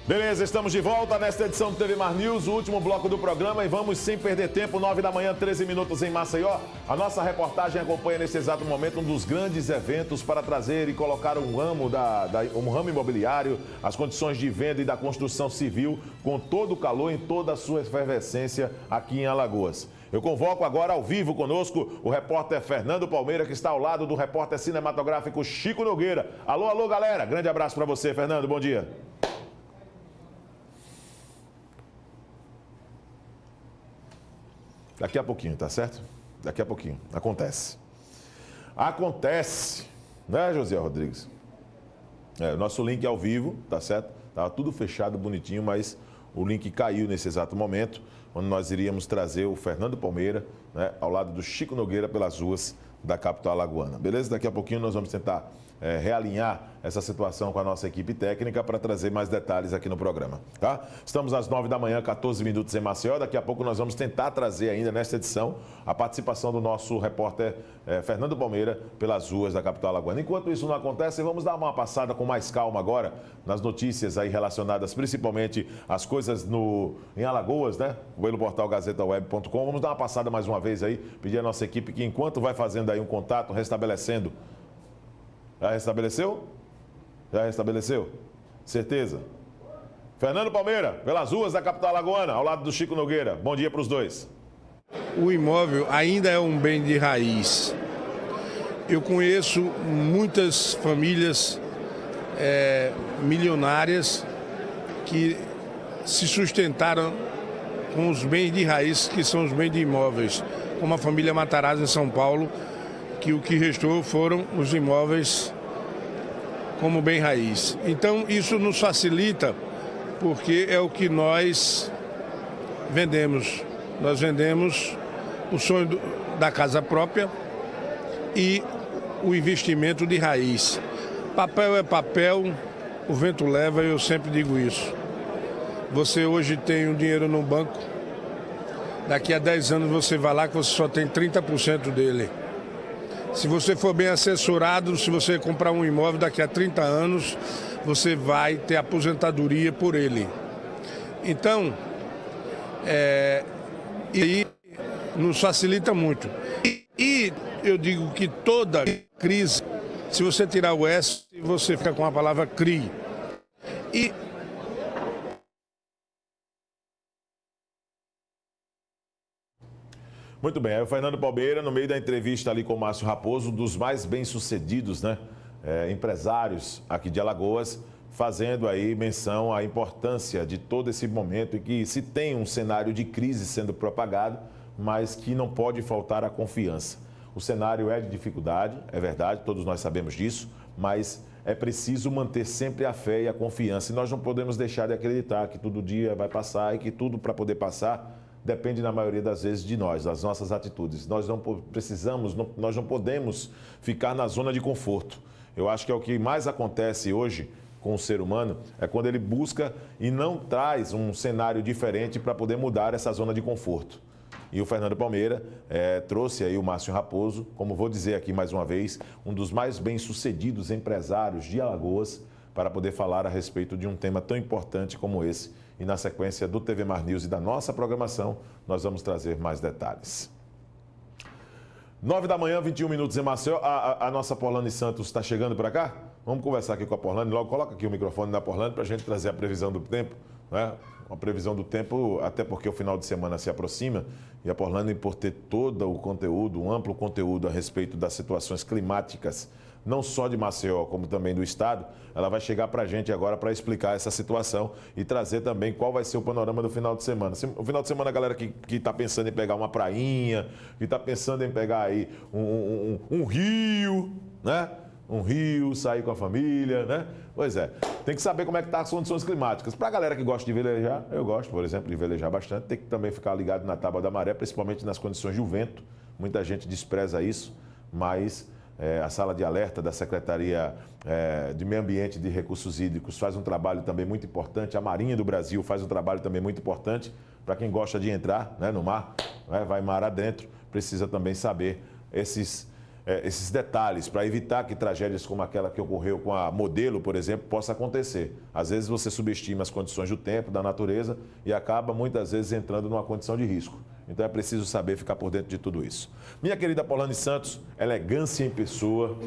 Beleza, estamos de volta nesta edição do TV Mar News, o último bloco do programa, e vamos sem perder tempo, 9 da manhã, 13 minutos em Maceió. A nossa reportagem acompanha nesse exato momento um dos grandes eventos para trazer e colocar um ramo imobiliário, as condições de venda e da construção civil com todo o calor em toda a sua efervescência aqui em Alagoas. Eu convoco agora ao vivo conosco o repórter Fernando Palmeira, que está ao lado do repórter cinematográfico Chico Nogueira. Alô, alô, galera, grande abraço para você, Fernando, bom dia. Daqui a pouquinho, tá certo? Daqui a pouquinho. Acontece. Acontece. Né, José Rodrigues? Nosso link é ao vivo, tá certo? Tava tudo fechado, bonitinho, mas o link caiu nesse exato momento, onde nós iríamos trazer o Fernando Palmeira, né, ao lado do Chico Nogueira, pelas ruas da capital alagoana. Beleza? Daqui a pouquinho nós vamos tentar realinhar essa situação com a nossa equipe técnica para trazer mais detalhes aqui no programa, tá? Estamos às 9 da manhã, 14 minutos em Maceió. Daqui a pouco nós vamos tentar trazer ainda nesta edição a participação do nosso repórter Fernando Palmeira pelas ruas da capital alagoana. Enquanto isso não acontece, vamos dar uma passada com mais calma agora nas notícias aí relacionadas principalmente às coisas em Alagoas, né? Pelo portal gazetaweb.com. Vamos dar uma passada mais uma vez aí, pedir à nossa equipe que enquanto vai fazendo aí um contato, restabelecendo. Já restabeleceu? Já restabeleceu? Certeza? Fernando Palmeira, pelas ruas da capital alagoana, ao lado do Chico Nogueira. Bom dia para os dois. O imóvel ainda é um bem de raiz. Eu conheço muitas famílias milionárias que se sustentaram com os bens de raiz, que são os bens de imóveis, como a família Matarazzo em São Paulo, que o que restou foram os imóveis como bem raiz. Então isso nos facilita, porque é o que nós vendemos. Nós vendemos o sonho da casa própria e o investimento de raiz. Papel é papel, o vento leva, eu sempre digo isso. Você hoje tem um dinheiro no banco, daqui a 10 anos você vai lá que você só tem 30% dele. Se você for bem assessorado, se você comprar um imóvel daqui a 30 anos, você vai ter aposentadoria por ele. Então, e nos facilita muito. E eu digo que toda crise, se você tirar o S, você fica com a palavra CRI. E muito bem, aí o Fernando Palmeira, no meio da entrevista ali com o Márcio Raposo, dos mais bem-sucedidos, né, empresários aqui de Alagoas, fazendo aí menção à importância de todo esse momento e que se tem um cenário de crise sendo propagado, mas que não pode faltar a confiança. O cenário é de dificuldade, é verdade, todos nós sabemos disso, mas é preciso manter sempre a fé e a confiança. E nós não podemos deixar de acreditar que todo dia vai passar e que tudo para poder passar depende, na maioria das vezes, de nós, das nossas atitudes. Nós não precisamos, nós não podemos ficar na zona de conforto. Eu acho que é o que mais acontece hoje com o ser humano, é quando ele busca e não traz um cenário diferente para poder mudar essa zona de conforto. E o Fernando Palmeira trouxe aí o Márcio Raposo, como vou dizer aqui mais uma vez, um dos mais bem-sucedidos empresários de Alagoas, para poder falar a respeito de um tema tão importante como esse. E na sequência do TV Mar News e da nossa programação, nós vamos trazer mais detalhes. 9 da manhã, 21 minutos em Maceió. A nossa Porlane Santos está chegando para cá? Vamos conversar aqui com a Porlane. Logo coloca aqui o microfone da Porlane para a gente trazer a previsão do tempo, né? Uma previsão do tempo, até porque o final de semana se aproxima e a Porlane, por ter todo o conteúdo, um amplo conteúdo a respeito das situações climáticas, não só de Maceió, como também do estado, ela vai chegar para a gente agora para explicar essa situação e trazer também qual vai ser o panorama do final de semana. O final de semana, a galera que está pensando em pegar uma prainha, que está pensando em pegar aí um rio, né? Um rio, sair com a família, né? Pois é, tem que saber como é que tá as condições climáticas. Para a galera que gosta de velejar, eu gosto, por exemplo, de velejar bastante, tem que também ficar ligado na tábua da maré, principalmente nas condições do vento. Muita gente despreza isso, mas a sala de alerta da Secretaria de Meio Ambiente e de Recursos Hídricos faz um trabalho também muito importante. A Marinha do Brasil faz um trabalho também muito importante para quem gosta de entrar, né, no mar, né, vai mar adentro, precisa também saber esses esses detalhes para evitar que tragédias como aquela que ocorreu com a Modelo, por exemplo, possa acontecer. Às vezes você subestima as condições do tempo, da natureza e acaba muitas vezes entrando numa condição de risco. Então é preciso saber ficar por dentro de tudo isso. Minha querida Paulane Santos, elegância em pessoa.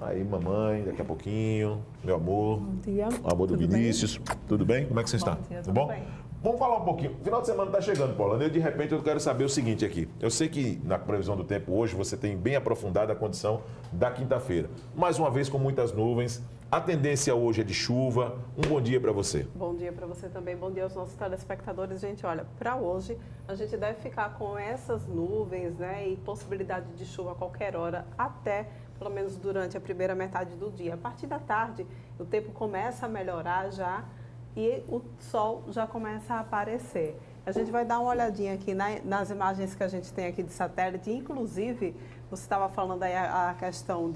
Aí, mamãe, daqui a pouquinho, meu amor. Bom dia. O amor do Tudo Vinícius. bem? Tudo bem? Como é que você está? Bom dia, Tudo bom? tudo bem. Vamos falar um pouquinho. Final de semana está chegando, Paulane. De repente, eu quero saber o seguinte aqui. Eu sei que na previsão do tempo hoje você tem bem aprofundada a condição da quinta-feira. Mais uma vez, com muitas nuvens. A tendência hoje é de chuva. Um bom dia para você. Bom dia para você também. Bom dia aos nossos telespectadores. Gente, olha, para hoje a gente deve ficar com essas nuvens, né, e possibilidade de chuva a qualquer hora, até pelo menos durante a primeira metade do dia. A partir da tarde, o tempo começa a melhorar já e o sol já começa a aparecer. A gente vai dar uma olhadinha aqui nas imagens que a gente tem aqui de satélite. Inclusive, você estava falando aí a questão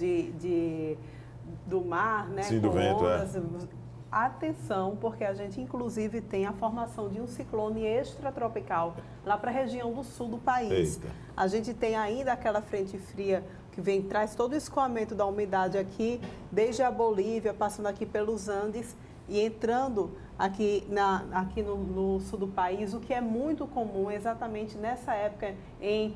do mar, né? Sim, do vento, ondas. Atenção, porque a gente inclusive tem a formação de um ciclone extratropical lá para a região do sul do país. Eita. A gente tem ainda aquela frente fria que traz todo o escoamento da umidade aqui, desde a Bolívia, passando aqui pelos Andes e entrando aqui no sul do país, o que é muito comum exatamente nessa época, em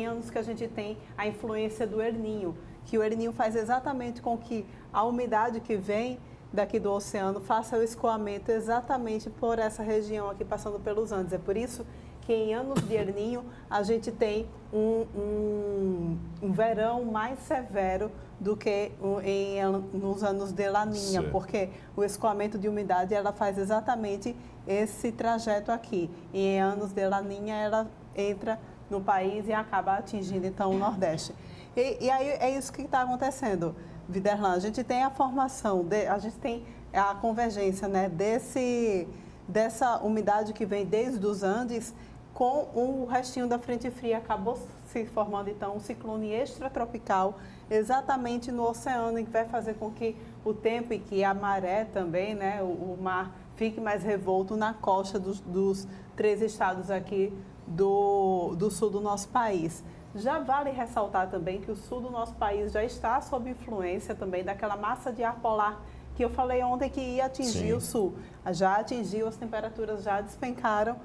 anos que a gente tem a influência do El Niño, que o El Niño faz exatamente com que a umidade que vem daqui do oceano faça o escoamento exatamente por essa região aqui, passando pelos Andes. É por isso que em anos de El Niño a gente tem um verão mais severo do que nos anos de Laninha, porque o escoamento de umidade ela faz exatamente esse trajeto aqui. E em anos de Laninha ela entra no país e acaba atingindo então o Nordeste. E aí é isso que está acontecendo, Viderlan. A gente tem a formação, a gente tem a convergência, né, dessa umidade que vem desde os Andes com o restinho da frente fria. Acabou se formando então um ciclone extratropical exatamente no oceano, que vai fazer com que o tempo e que a maré também, né, o mar fique mais revolto na costa dos 3 estados aqui do sul do nosso país. Já vale ressaltar também que o sul do nosso país já está sob influência também daquela massa de ar polar que eu falei ontem que ia atingir o sul. Já atingiu, as temperaturas já despencaram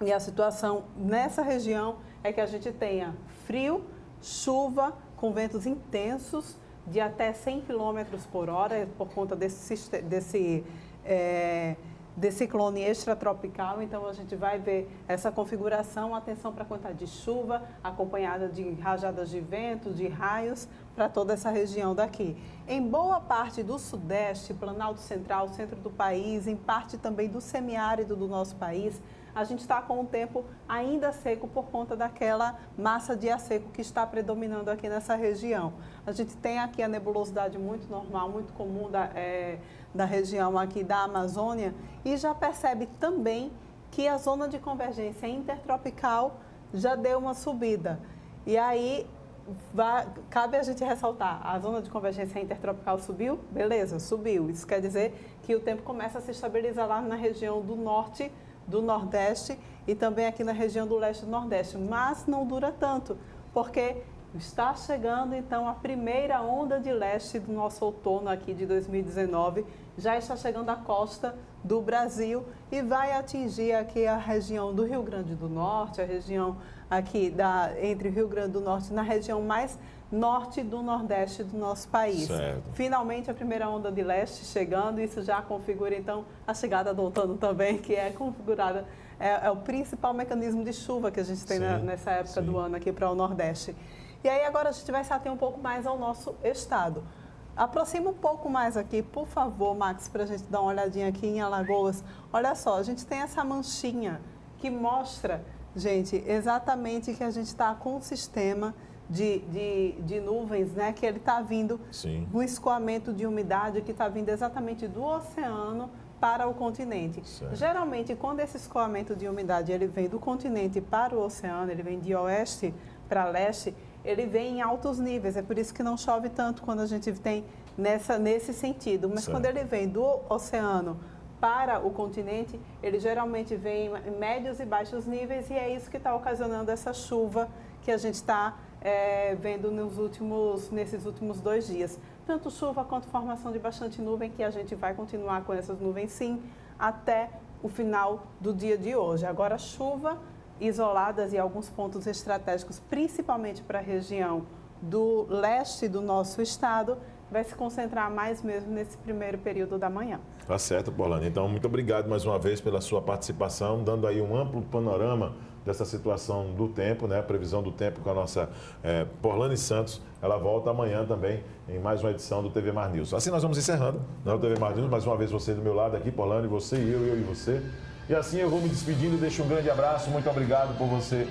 e a situação nessa região é que a gente tenha frio, chuva com ventos intensos de até 100 km por hora por conta desse ciclone extratropical. Então a gente vai ver essa configuração, atenção para a quantidade de chuva, acompanhada de rajadas de vento, de raios, para toda essa região daqui. Em boa parte do Sudeste, Planalto Central, centro do país, em parte também do semiárido do nosso país, a gente está com o tempo ainda seco por conta daquela massa de ar seco que está predominando aqui nessa região. A gente tem aqui a nebulosidade muito normal, muito comum da região aqui da Amazônia e já percebe também que a zona de convergência intertropical já deu uma subida. E aí cabe a gente ressaltar, a zona de convergência intertropical subiu? Beleza, subiu. Isso quer dizer que o tempo começa a se estabilizar lá na região do norte, do Nordeste e também aqui na região do leste do Nordeste, mas não dura tanto, porque está chegando então a primeira onda de leste do nosso outono aqui de 2019, já está chegando à costa do Brasil e vai atingir aqui a região do Rio Grande do Norte, a região aqui entre o Rio Grande do Norte, na região mais norte do Nordeste do nosso país. Certo. Finalmente a primeira onda de leste chegando, isso já configura então a chegada do outono também, que é configurada, é o principal mecanismo de chuva que a gente tem nessa época do ano aqui para o Nordeste. E aí agora a gente vai se ater um pouco mais ao nosso estado. Aproxima um pouco mais aqui, por favor, Max, para a gente dar uma olhadinha aqui em Alagoas. Olha só, a gente tem essa manchinha que mostra, gente, exatamente que a gente está com um sistema de nuvens, né, que ele está vindo, um escoamento de umidade que está vindo exatamente do oceano para o continente. Certo. Geralmente, quando esse escoamento de umidade ele vem do continente para o oceano, ele vem de oeste para leste, ele vem em altos níveis, é por isso que não chove tanto quando a gente tem nesse sentido. Mas certo. Quando ele vem do oceano para o continente, ele geralmente vem em médios e baixos níveis e é isso que está ocasionando essa chuva que a gente está vendo nesses últimos 2 dias. Tanto chuva quanto formação de bastante nuvem, que a gente vai continuar com essas nuvens sim, até o final do dia de hoje. Agora, chuva isoladas em alguns pontos estratégicos, principalmente para a região do leste do nosso estado, vai se concentrar mais mesmo nesse primeiro período da manhã. Tá certo, Porlane. Então, muito obrigado mais uma vez pela sua participação, dando aí um amplo panorama dessa situação do tempo, né? A previsão do tempo com a nossa Porlane Santos. Ela volta amanhã também em mais uma edição do TV Mar News. Assim nós vamos encerrando, né, o TV Mar News. Mais uma vez você do meu lado aqui, Porlane, você e eu e você. E assim eu vou me despedindo, deixo um grande abraço, muito obrigado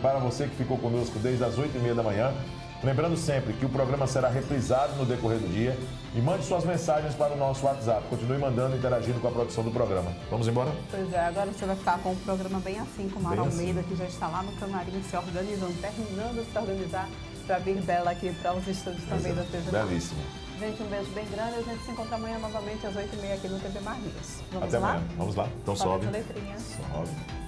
para você que ficou conosco desde as 8h30 da manhã. Lembrando sempre que o programa será reprisado no decorrer do dia e mande suas mensagens para o nosso WhatsApp. Continue mandando, interagindo com a produção do programa. Vamos embora? Pois é, agora você vai ficar com o programa bem assim, com Mara Almeida, que já está lá no camarim se organizando, terminando de se organizar para vir bela aqui para os estúdios também da TV. Belíssimo. Gente, um beijo bem grande. A gente se encontra amanhã novamente às 8h30 aqui no TV Mar News. Vamos Até lá? amanhã. Vamos lá. Então Sobe sobe. essa letrinha. Sobe.